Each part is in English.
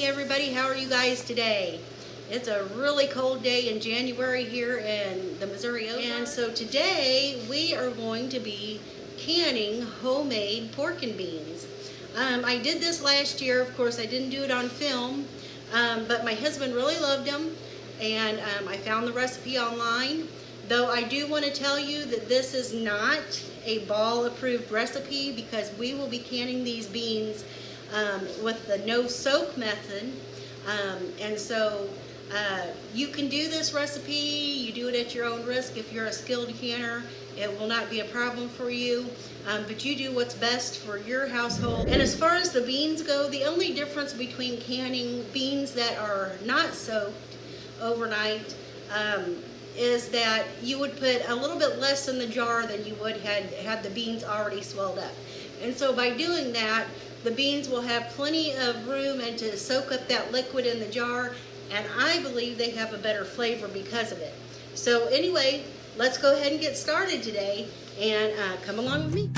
everybody, how are you guys today? It's a really cold day in January here in the Missouri Ozarks. And so today we are going to be canning homemade pork and beans. I did this last year. Of course, I didn't do it on film, but my husband really loved them, and I found the recipe online. Though I do want to tell you that this is not a Ball approved recipe, because we will be canning these beans with the no soak method, and so you can do this recipe. You do it at your own risk. If you're a skilled canner, it will not be a problem for you, but you do what's best for your household. And as far as the beans go, the only difference between canning beans that are not soaked overnight is that you would put a little bit less in the jar than you would had the beans already swelled up. And so by doing that, the beans will have plenty of room and to soak up that liquid in the jar, and I believe they have a better flavor because of it. So anyway, let's go ahead and get started today, and come along with me.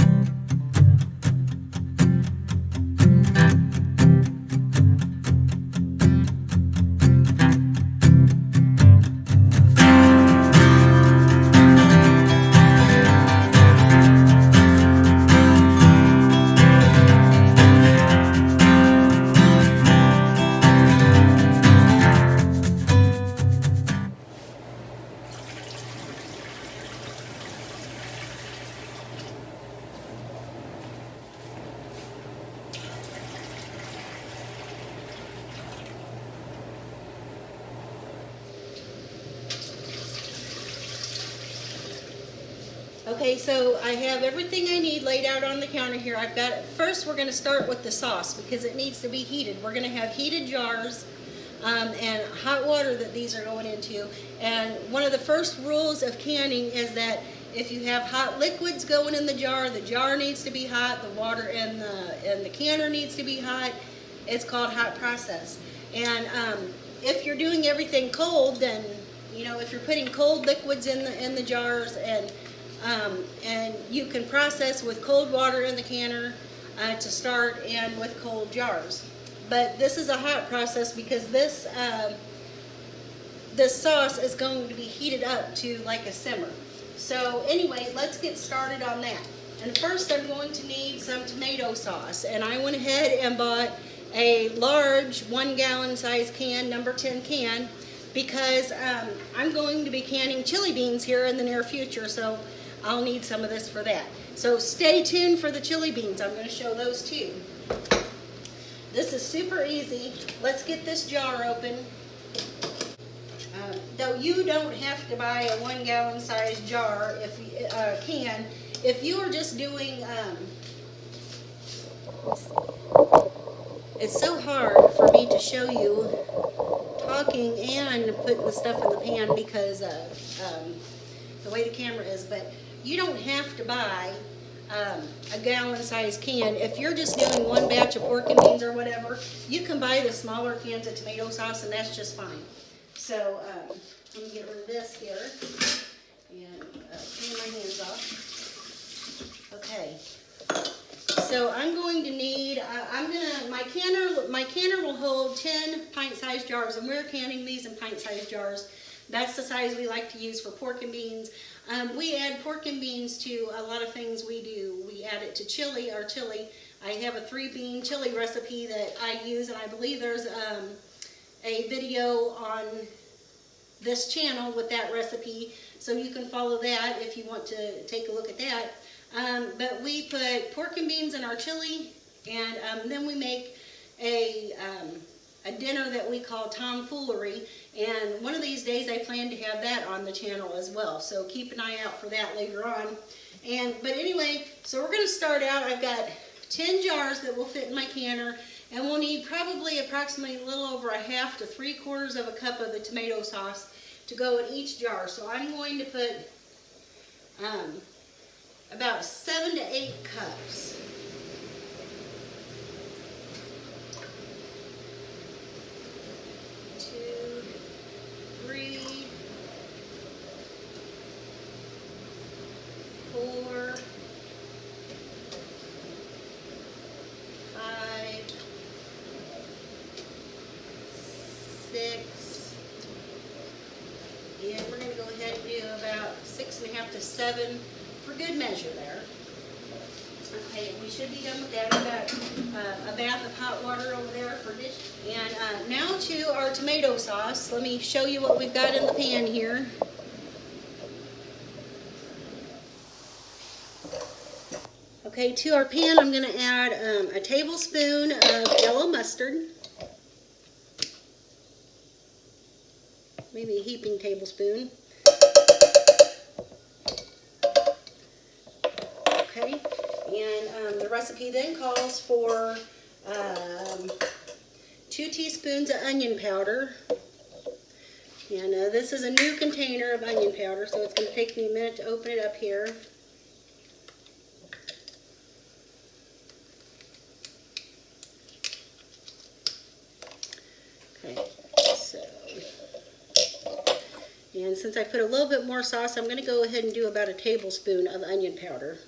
Okay, so I have everything I need laid out on the counter here. I've got, first we're going to start with the sauce because it needs to be heated. We're going to have heated jars and hot water that these are going into. And one of the first rules of canning is that if you have hot liquids going in the jar needs to be hot, the water in the canner needs to be hot. It's called hot process. And if you're doing everything cold, then, you know, if you're putting cold liquids in the jars, and you can process with cold water in the canner to start, and with cold jars. But this is a hot process because this sauce is going to be heated up to like a simmer. So anyway, let's get started on that. And first I'm going to need some tomato sauce, and I went ahead and bought a large 1 gallon size can, number 10 can, because I'm going to be canning chili beans here in the near future, so I'll need some of this for that. So stay tuned for the chili beans. I'm going to show those too. This is super easy. Let's get this jar open. Though you don't have to buy a 1 gallon size jar, can. If you are just doing, it's so hard for me to show you talking and putting the stuff in the pan because of the way the camera is, but you don't have to buy a gallon size can. If you're just doing one batch of pork and beans or whatever, you can buy the smaller cans of tomato sauce, and that's just fine. So let me get rid of this here and clean my hands off. Okay. So I'm going to need, my canner will hold 10 pint-sized jars, and we're canning these in pint-sized jars. That's the size we like to use for pork and beans. We add pork and beans to a lot of things we do. We add it to chili, our chili. I have a 3-bean chili recipe that I use, and I believe there's a video on this channel with that recipe, so you can follow that if you want to take a look at that. But we put pork and beans in our chili, and then we make a dinner that we call tomfoolery, and one of these days I plan to have that on the channel as well, so keep an eye out for that later on. But anyway, so we're going to start out. I've got 10 jars that will fit in my canner, and we'll need probably approximately a little over 1/2 to 3/4 of a cup of the tomato sauce to go in each jar. So I'm going to put about 7 to 8 cups. ahead and do about 6.5 to 7 for good measure there. Okay, we should be done with that. I've got a bath of hot water over there for dish. And now to our tomato sauce. Let me show you what we've got in the pan here. Okay, to our pan I'm going to add a tablespoon of yellow mustard. Maybe a heaping tablespoon. Okay, and the recipe then calls for 2 teaspoons of onion powder. And this is a new container of onion powder, so it's going to take me a minute to open it up here. Okay, so, and since I put a little bit more sauce, I'm going to go ahead and do about a tablespoon of onion powder.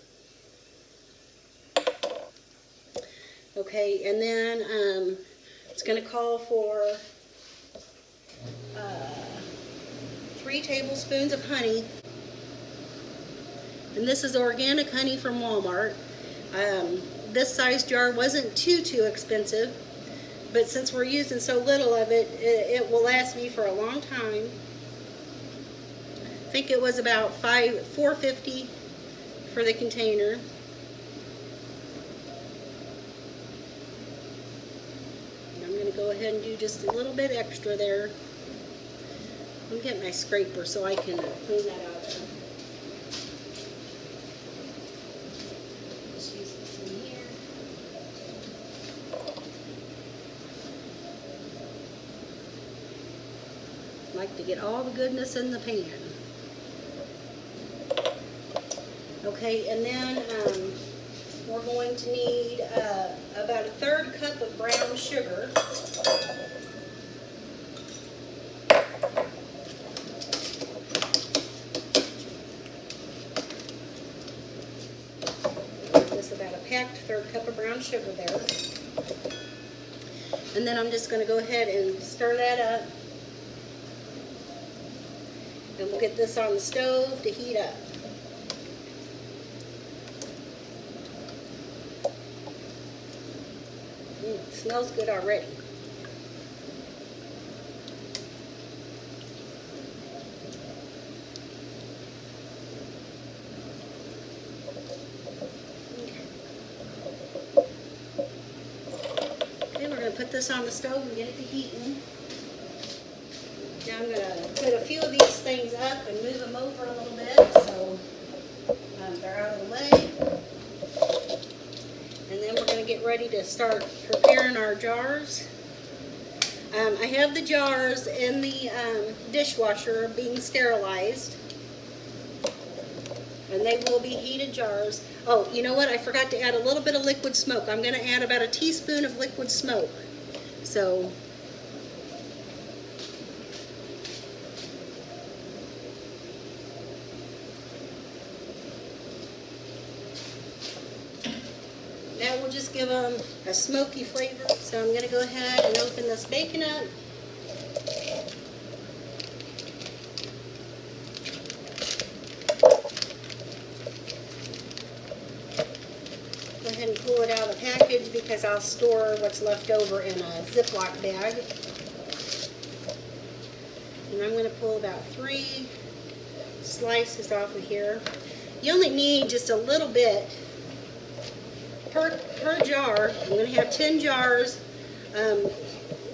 Okay, and then it's going to call for 3 tablespoons of honey. And this is organic honey from Walmart. This size jar wasn't too expensive, but since we're using so little of it, it will last me for a long time. I think it was about $4.50 for the container. Go ahead and do just a little bit extra there. Let me get my scraper so I can clean that out. Just use this in here. I like to get all the goodness in the pan. Okay, and then we're going to need about a 1/3 cup of brown sugar. Just about a packed 1/3 cup of brown sugar there. And then I'm just going to go ahead and stir that up. And we'll get this on the stove to heat up. It smells good already. Okay, we're going to put this on the stove and get it to heating. Now I'm going to put a few of these things up and move them over a little bit so they're out of the way. And then we're going to get ready to start preparing our jars. I have the jars in the dishwasher being sterilized. And they will be heated jars. Oh, you know what? I forgot to add a little bit of liquid smoke. I'm going to add about a teaspoon of liquid smoke. So, that will just give them a smoky flavor. So I'm going to go ahead and open this bacon up. Go ahead and pull it out of the package because I'll store what's left over in a Ziploc bag. And I'm going to pull about 3 slices off of here. You only need just a little bit per jar. I'm going to have 10 jars.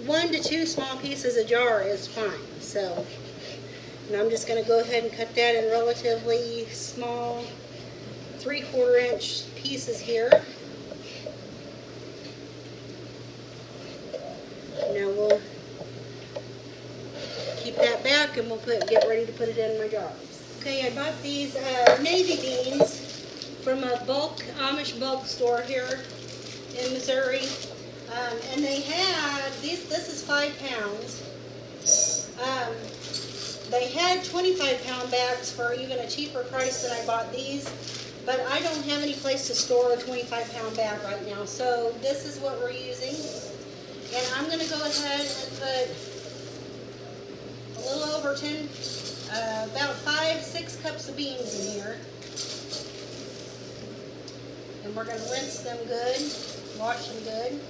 1 to 2 small pieces a jar is fine. So, and I'm just going to go ahead and cut that in relatively small 3/4 inch pieces here. Now we'll keep that back and we'll get ready to put it in my jars. Okay, I bought these navy beans from a Amish bulk store here in Missouri, and they had this is 5 pounds. They had 25-pound bags for even a cheaper price than I bought these, but I don't have any place to store a 25-pound bag right now, so this is what we're using. And I'm going to go ahead and put a little over 10 about 5-6 cups of beans in here. And we're going to rinse them good, wash them good.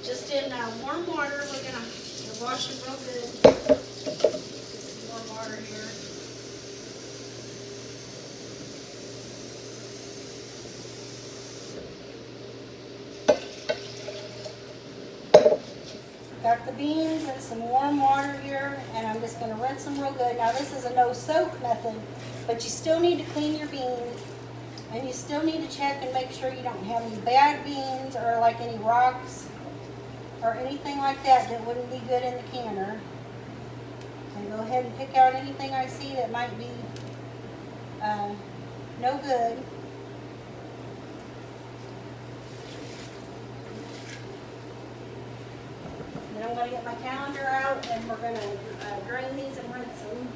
Just in warm water, we're going to wash them real good. Just warm water here. Got the beans in some warm water here, and I'm just going to rinse them real good. Now this is a no soak method, but you still need to clean your beans, and you still need to check and make sure you don't have any bad beans or like any rocks or anything like that that wouldn't be good in the canner. And go ahead and pick out anything I see that might be no good. Then I'm going to get my calendar out, and we're going to drain these and rinse them.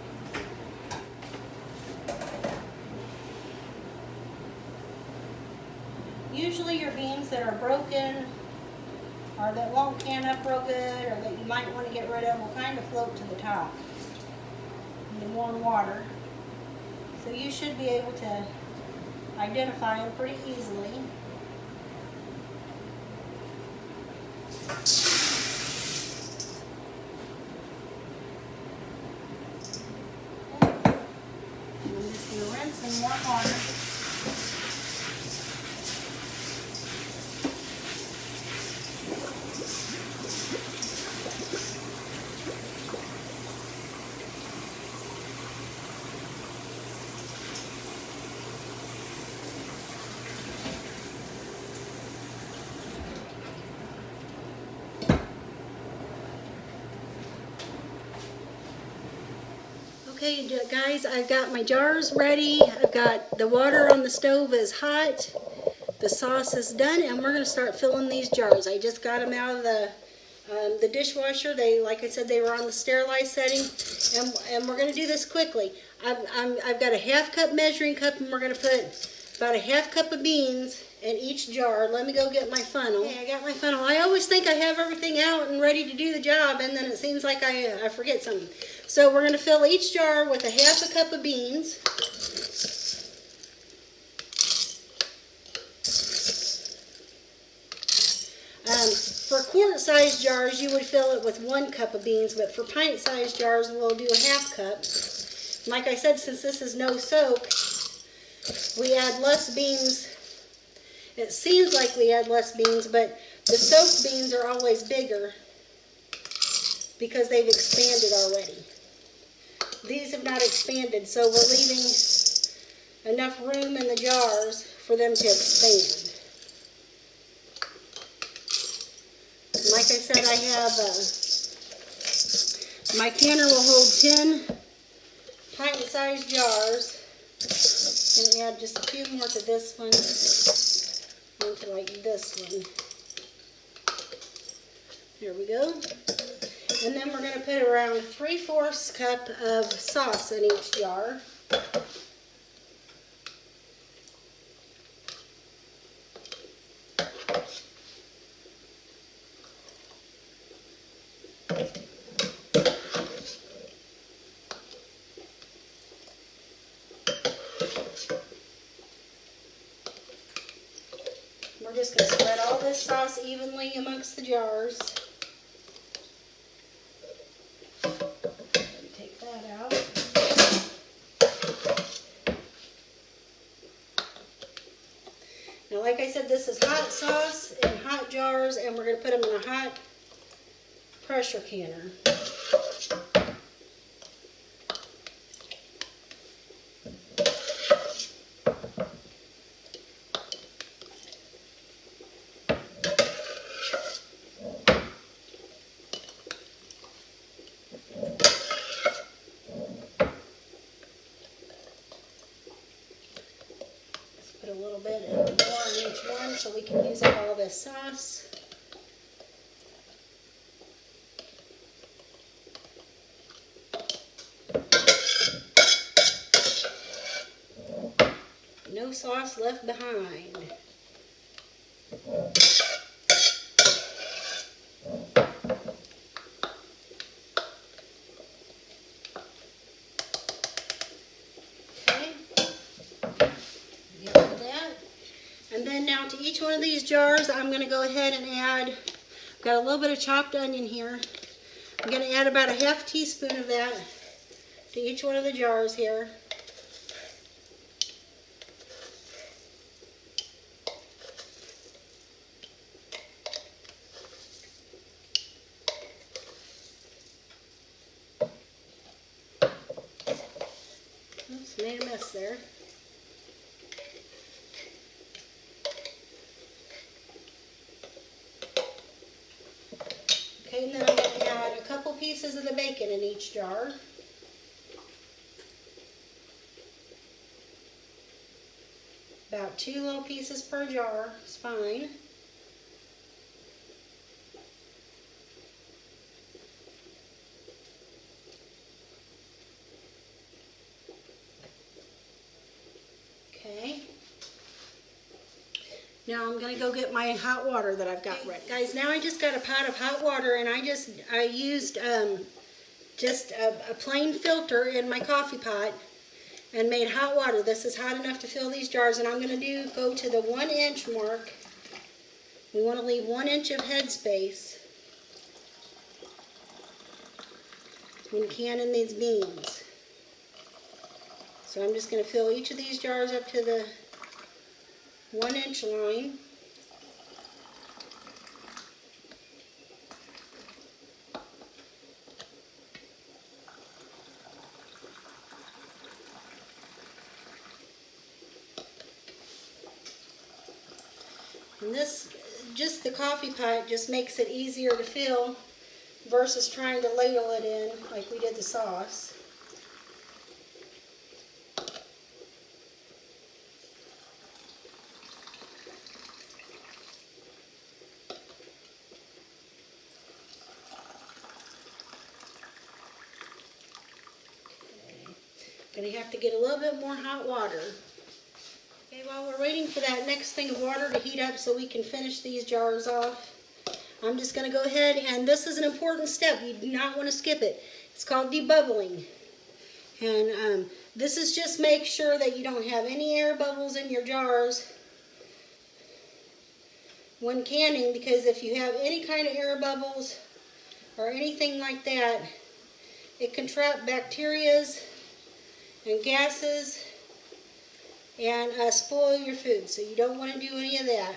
Usually your beans that are broken or that won't can up real good or that you might want to get rid of will kind of float to the top in the warm water. So you should be able to identify them pretty easily. I'm just going to rinse in warm water. Okay, guys, I've got my jars ready. I've got the water on the stove is hot. The sauce is done, and we're going to start filling these jars. I just got them out of the dishwasher. They, like I said, they were on the sterilized setting, and we're going to do this quickly. I've got a ½ cup measuring cup, and we're going to put about a ½ cup of beans in each jar. Let me go get my funnel. Okay, I got my funnel. I always think I have everything out and ready to do the job, and then it seems like I forget something. So we're going to fill each jar with a ½ cup of beans. For quart-sized jars, you would fill it with 1 cup of beans, but for pint-sized jars, we'll do a ½ cup. Like I said, since this is no soak, we add less beans. It seems like we add less beans, but the soaked beans are always bigger because they've expanded already. These have not expanded, so we're leaving enough room in the jars for them to expand. Like I said, I have, my canner will hold 10 pint-sized jars. I'm going to add just a few more to this one, and to like this one. There we go. And then we're going to put around 3/4 cup of sauce in each jar. We're just going to spread all this sauce evenly amongst the jars. Take that out. Now, like I said, this is hot sauce in hot jars, and we're going to put them in a hot pressure canner. Put a little bit more in each one so we can use up all this sauce. No sauce left behind. Okay, get rid of that. And then now to each one of these jars, I'm going to go ahead and add, got a little bit of chopped onion here. I'm going to add about a half teaspoon of that to each one of the jars here. Oops, made a mess there. Okay, and then I'm going to add a couple pieces of the bacon in each jar. About 2 little pieces per jar is fine. Okay. Now I'm going to go get my hot water that I've got ready. Guys, now I just got a pot of hot water, and I used just a plain filter in my coffee pot and made hot water. This is hot enough to fill these jars, and I'm going to go to the 1 inch mark. We want to leave 1 inch of headspace when canning these beans. So I'm just going to fill each of these jars up to the 1 inch line. And this, just the coffee pot, just makes it easier to fill versus trying to ladle it in like we did the sauce. Gonna have to get a little bit more hot water. Okay, while we're waiting for that next thing of water to heat up so we can finish these jars off, I'm just gonna go ahead, and this is an important step. You do not want to skip it. It's called debubbling. And this is just make sure that you don't have any air bubbles in your jars when canning, because if you have any kind of air bubbles or anything like that, it can trap bacterias and gases and spoil your food. So you don't want to do any of that.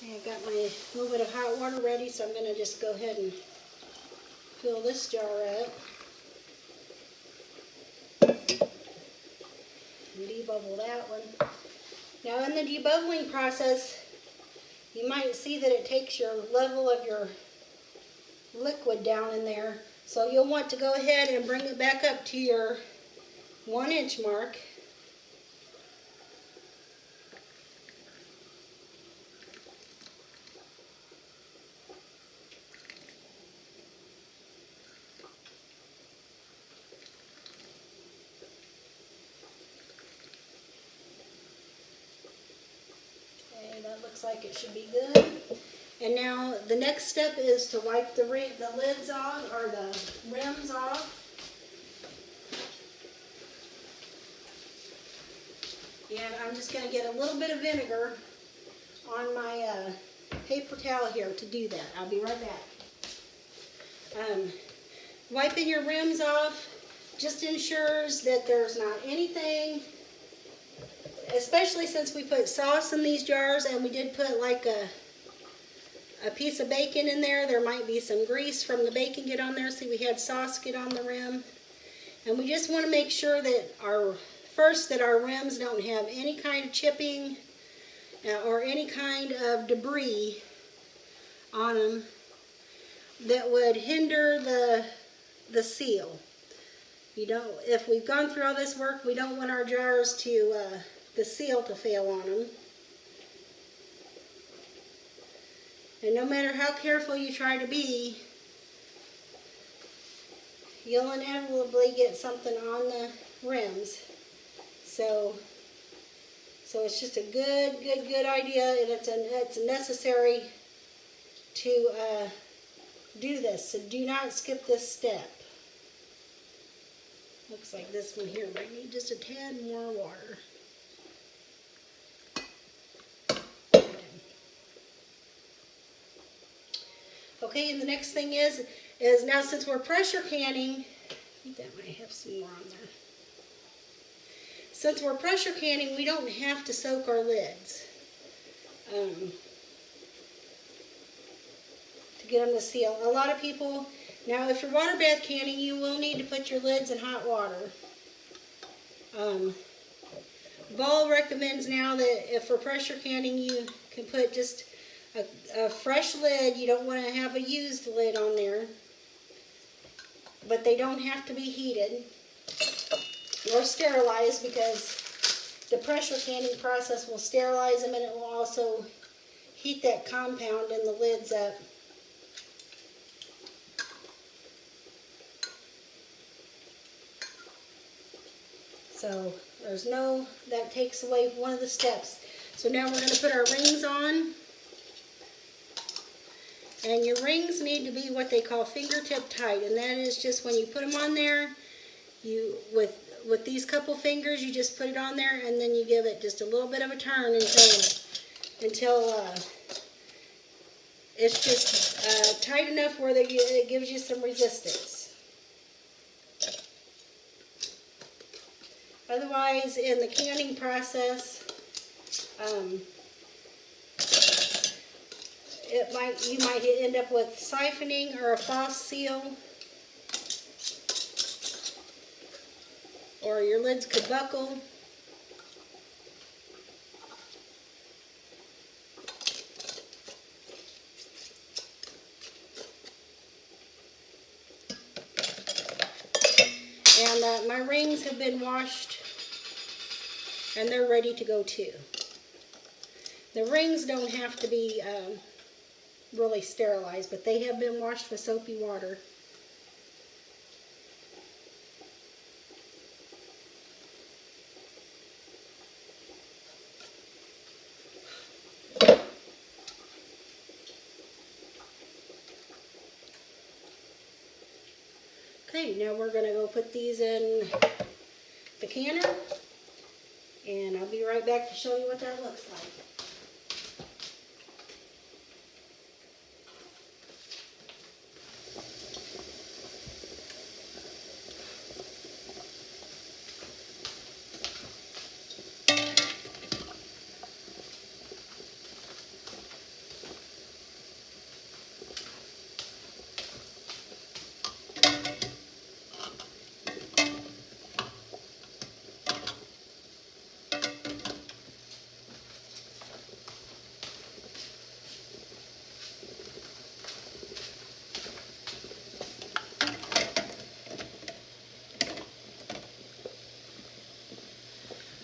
I got my little bit of hot water ready, so I'm going to just go ahead and fill this jar up and debubble that one. Now in the debubbling process, you might see that it takes your level of your liquid down in there, so you'll want to go ahead and bring it back up to your 1 inch mark. That looks like it should be good. And now the next step is to wipe the lids off, or the rims off. And I'm just going to get a little bit of vinegar on my paper towel here to do that. I'll be right back. Wiping your rims off just ensures that there's not anything, especially since we put sauce in these jars, and we did put like a piece of bacon in there. There might be some grease from the bacon get on there. See, we had sauce get on the rim. And we just want to make sure that our rims don't have any kind of chipping or any kind of debris on them that would hinder the seal. If we've gone through all this work, we don't want our jars the seal to fail on them. And no matter how careful you try to be, you'll inevitably get something on the rims. So it's just a good idea, and it's necessary to do this. So do not skip this step. Looks like this one here might need just a tad more water. Okay, and the next thing is now since we're pressure canning, I think that might have some more on there. Since we're pressure canning, we don't have to soak our lids to get them to seal. A lot of people, now if you're water bath canning, you will need to put your lids in hot water. Ball recommends now that if for pressure canning, you can put just a fresh lid. You don't want to have a used lid on there, but they don't have to be heated or sterilized, because the pressure canning process will sterilize them, and it will also heat that compound in the lids up. So that takes away one of the steps. So now we're going to put our rings on. And your rings need to be what they call fingertip tight, and that is just when you put them on there, with these couple fingers, you just put it on there, and then you give it just a little bit of a turn until it's just tight enough where it gives you some resistance. Otherwise, in the canning process, you might end up with siphoning or a false seal, or your lids could buckle. And my rings have been washed, and they're ready to go too. The rings don't have to be really sterilized, but they have been washed with soapy water. Okay, now we're going to go put these in the canner, and I'll be right back to show you what that looks like.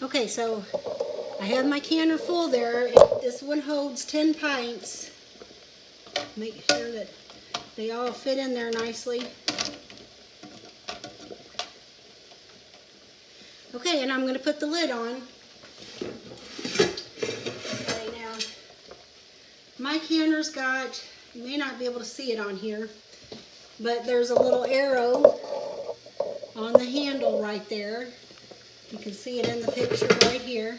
Okay, so I have my canner full there. This one holds 10 pints. Make sure that they all fit in there nicely. Okay, and I'm going to put the lid on. Okay, now, my canner's got, you may not be able to see it on here, but there's a little arrow on the handle right there. You can see it in the picture right here.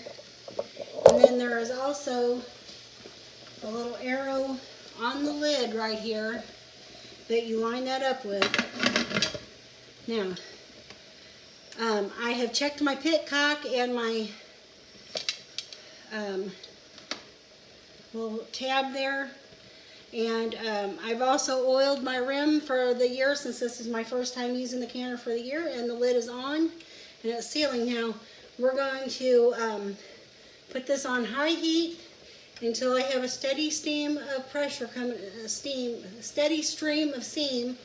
And then there is also a little arrow on the lid right here that you line that up with. Now, I have checked my pitcock and my little tab there, And I've also oiled my rim for the year, since this is my first time using the canner for the year, and the lid is on and it's sealing. Now we're going to put this on high heat until I have a steady steam of pressure coming, steady stream of steam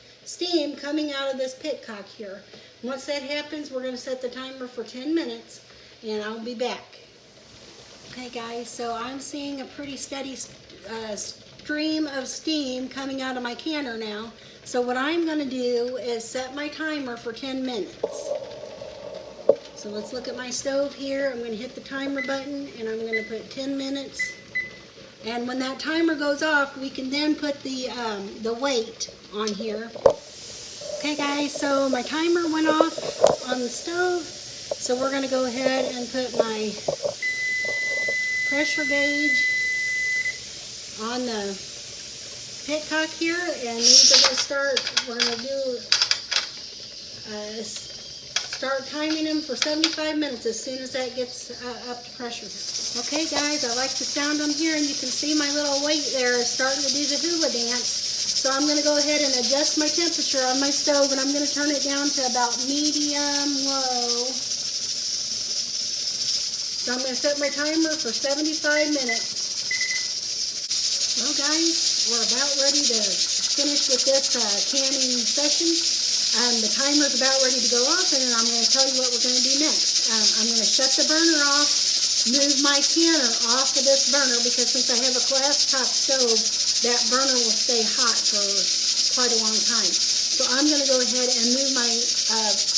coming out of this pitcock here. Once that happens, we're going to set the timer for 10 minutes and I'll be back. Okay guys, so I'm seeing a pretty steady stream of steam coming out of my canner now. So what I'm going to do is set my timer for 10 minutes. So let's look at my stove here. I'm going to hit the timer button and I'm going to put 10 minutes. And when that timer goes off, we can then put the weight on here. Okay guys, so my timer went off on the stove. So we're going to go ahead and put my pressure gauge on the pitcock here, and these are going to start, we're going to do, start timing them for 75 minutes as soon as that gets up to pressure. Okay guys, I like the sound I'm hearing. You can see my little weight there is starting to do the hula dance. So I'm going to go ahead and adjust my temperature on my stove, and I'm going to turn it down to about medium low. So I'm going to set my timer for 75 minutes. Well guys, we're about ready to finish with this canning session. The timer's about ready to go off, and then I'm going to tell you what we're going to do next. I'm going to shut the burner off, move my canner off of this burner, because since I have a glass top stove, that burner will stay hot for quite a long time. So I'm going to go ahead and move my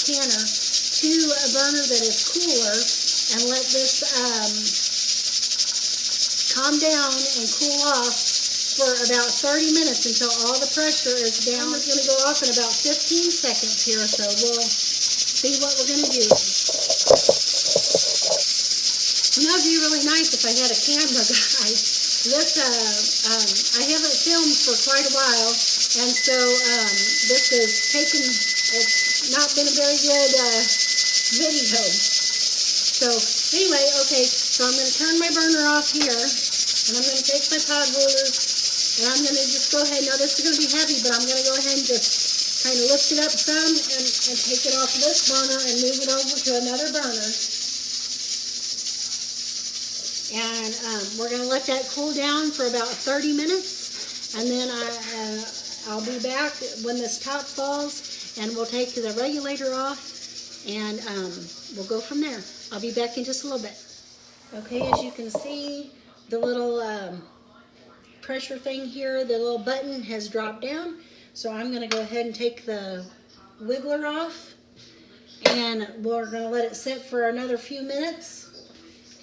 canner to a burner that is cooler and let this calm down and cool off for about 30 minutes until all the pressure is down. It's going to go off in about 15 seconds here, so we'll see what we're going to do. And that would be really nice if I had a camera, guys. This, I haven't filmed for quite a while, and so this has taken, it's not been a very good video. So anyway, okay, so I'm going to turn my burner off here, and I'm going to take my pot holders, and I'm going to just go ahead. Now this is going to be heavy, but I'm going to go ahead and just kind of lift it up some and take it off this burner and move it over to another burner. And we're going to let that cool down for about 30 minutes, and then I'll be back when this top falls, and we'll take the regulator off, and we'll go from there. I'll be back in just a little bit. Okay, as you can see, the little pressure thing here, the little button has dropped down, so I'm going to go ahead and take the wiggler off, and we're going to let it sit for another few minutes.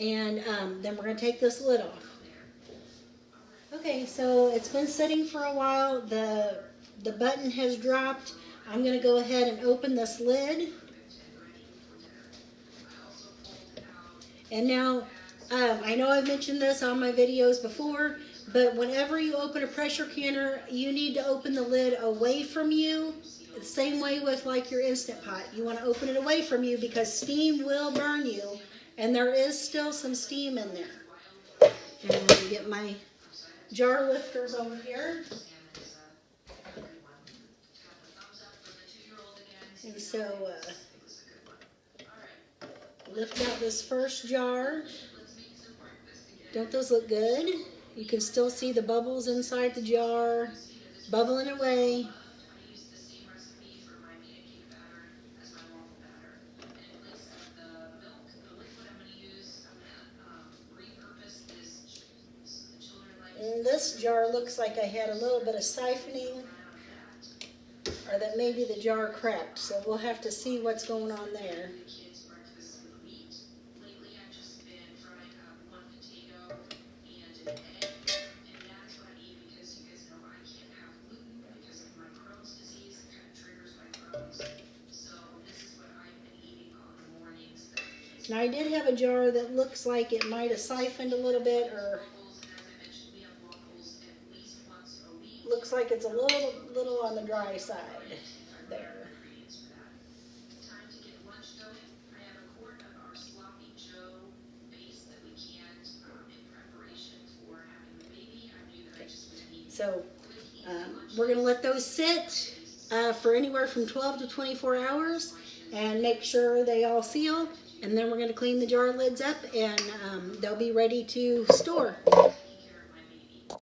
And then we're going to take this lid off. Okay, so it's been sitting for a while. The button has dropped. I'm going to go ahead and open this lid. And now, I know I've mentioned this on my videos before, but whenever you open a pressure canner, you need to open the lid away from you. The same way with like your Instant Pot. You want to open it away from you because steam will burn you. And there is still some steam in there. And I'm going to get my jar lifters over here. And so, lift out this first jar. Don't those look good? You can still see the bubbles inside the jar, bubbling away. And this jar looks like I had a little bit of siphoning, or that maybe the jar cracked. So we'll have to see what's going on there. Now I did have a jar that looks like it might have siphoned a little bit, or looks like it's a little on the dry side there. So We're going to let those sit for anywhere from 12 to 24 hours and make sure they all seal. And then we're going to clean the jar lids up, and they'll be ready to store.